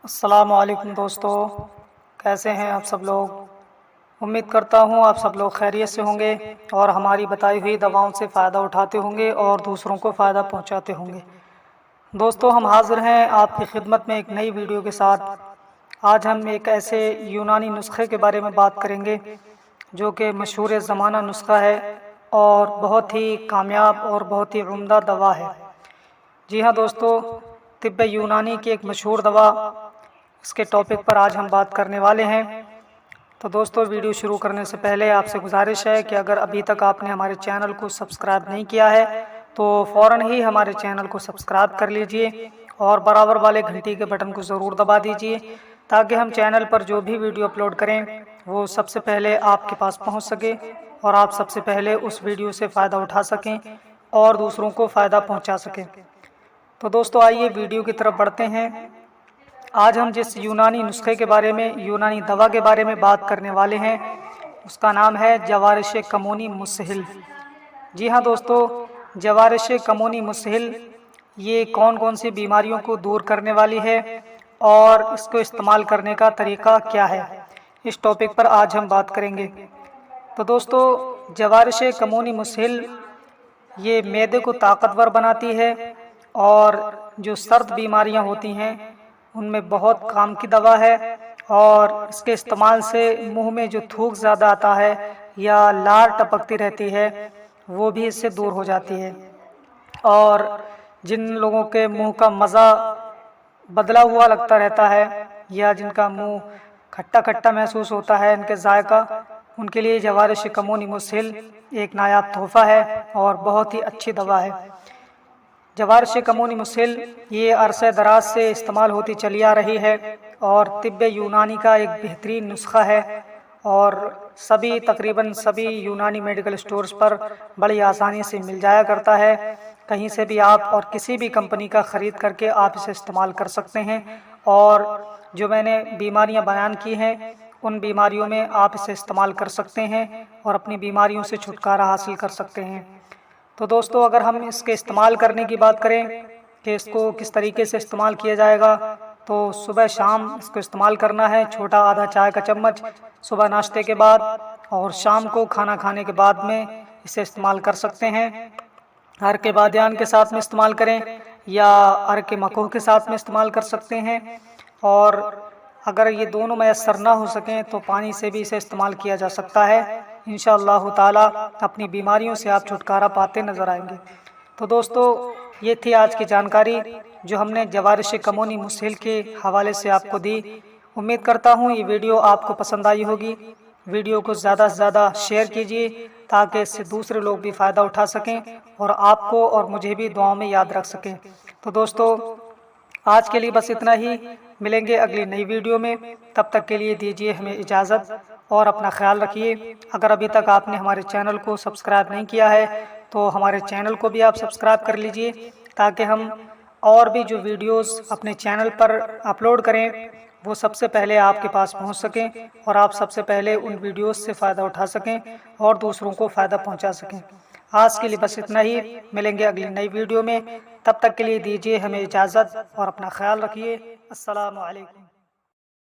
السلام علیکم دوستو، کیسے ہیں آپ سب لوگ؟ امید کرتا ہوں آپ سب لوگ خیریت سے ہوں گے اور ہماری بتائی ہوئی دواؤں سے فائدہ اٹھاتے ہوں گے اور دوسروں کو فائدہ پہنچاتے ہوں گے۔ دوستو، ہم حاضر ہیں آپ کی خدمت میں ایک نئی ویڈیو کے ساتھ۔ آج ہم ایک ایسے یونانی نسخے کے بارے میں بات کریں گے جو کہ مشہور زمانہ نسخہ ہے اور بہت ہی کامیاب اور بہت ہی عمدہ دوا ہے۔ جی ہاں دوستو، طب یونانی کی ایک مشہور دوا، اس کے ٹاپک پر آج ہم بات کرنے والے ہیں۔ تو دوستو، ویڈیو شروع کرنے سے پہلے آپ سے گزارش ہے کہ اگر ابھی تک آپ نے ہمارے چینل کو سبسکرائب نہیں کیا ہے تو فوراً ہی ہمارے چینل کو سبسکرائب کر لیجئے اور برابر والے گھنٹی کے بٹن کو ضرور دبا دیجئے تاکہ ہم چینل پر جو بھی ویڈیو اپلوڈ کریں وہ سب سے پہلے آپ کے پاس پہنچ سکے اور آپ سب سے پہلے اس ویڈیو سے فائدہ اٹھا سکیں اور دوسروں کو فائدہ پہنچا سکیں۔ تو دوستو، آئیے ویڈیو کی طرف بڑھتے ہیں۔ آج ہم جس یونانی نسخے کے بارے میں، یونانی دوا کے بارے میں بات کرنے والے ہیں، اس کا نام ہے جوارش کمونی مسہل۔ جی ہاں دوستو، جوارش کمونی مسہل یہ کون کون سی بیماریوں کو دور کرنے والی ہے اور اس کو استعمال کرنے کا طریقہ کیا ہے، اس ٹاپک پر آج ہم بات کریں گے۔ تو دوستو، جوارش کمونی مسہل یہ معدے کو طاقتور بناتی ہے اور جو سرد بیماریاں ہوتی ہیں ان میں بہت کام کی دوا ہے، اور اس کے استعمال سے منہ میں جو تھوک زیادہ آتا ہے یا لار ٹپکتی رہتی ہے وہ بھی اس سے دور ہو جاتی ہے، اور جن لوگوں کے منہ کا مزہ بدلا ہوا لگتا رہتا ہے یا جن کا منہ کھٹا کھٹا محسوس ہوتا ہے ان کے ذائقہ، ان کے لیے جوارش کمونی مسہل ایک نایاب تحفہ ہے اور بہت ہی اچھی دوا ہے۔ جوارش کمونی مسہل یہ عرصہ دراز سے استعمال ہوتی چلی آ رہی ہے اور طب یونانی کا ایک بہترین نسخہ ہے، اور تقریباً سبھی یونانی میڈیکل سٹورز پر بڑی آسانی سے مل جایا کرتا ہے۔ کہیں سے بھی آپ اور کسی بھی کمپنی کا خرید کر کے آپ اسے استعمال کر سکتے ہیں، اور جو میں نے بیماریاں بیان کی ہیں ان بیماریوں میں آپ اسے استعمال کر سکتے ہیں اور اپنی بیماریوں سے چھٹکارا حاصل کر سکتے ہیں۔ تو دوستو، اگر ہم اس کے استعمال کرنے کی بات کریں کہ اس کو کس طریقے سے استعمال کیا جائے گا، تو صبح شام اس کو استعمال کرنا ہے، چھوٹا آدھا چائے کا چمچ صبح ناشتے کے بعد اور شام کو کھانا کھانے کے بعد میں اسے استعمال کر سکتے ہیں۔ عرق بادیان کے ساتھ میں استعمال کریں یا عرق مکوہ کے ساتھ میں استعمال کر سکتے ہیں، اور اگر یہ دونوں میسر نہ ہو سکیں تو پانی سے بھی اسے استعمال کیا جا سکتا ہے۔ انشاءاللہ تعالی اپنی بیماریوں سے آپ چھٹکارا پاتے نظر آئیں گے۔ تو دوستو، یہ تھی آج کی جانکاری جو ہم نے جوارش کمونی مسہل کے حوالے سے آپ کو دی۔ امید کرتا ہوں یہ ویڈیو آپ کو پسند آئی ہوگی۔ ویڈیو کو زیادہ سے زیادہ شیئر کیجیے تاکہ اس سے دوسرے لوگ بھی فائدہ اٹھا سکیں اور آپ کو اور مجھے بھی دعاؤں میں یاد رکھ سکیں۔ تو دوستو، آج کے لیے بس اتنا ہی، ملیں گے اگلی نئی ویڈیو میں، تب تک کے لیے دیجیے ہمیں اجازت اور اپنا خیال رکھیے۔ اگر ابھی تک آپ نے ہمارے چینل کو سبسکرائب نہیں کیا ہے تو ہمارے چینل کو بھی آپ سبسکرائب کر لیجیے تاکہ ہم اور بھی جو ویڈیوز اپنے چینل پر اپلوڈ کریں وہ سب سے پہلے آپ کے پاس پہنچ سکیں اور آپ سب سے پہلے ان ویڈیوز سے فائدہ اٹھا سکیں اور دوسروں کو فائدہ پہنچا سکیں۔ آج کے لیے بس اتنا ہی، ملیں گے اگلی نئی ویڈیو میں، تب تک کے لیے دیجیے ہمیں اجازت اور اپنا خیال رکھیے۔ السلام علیکم۔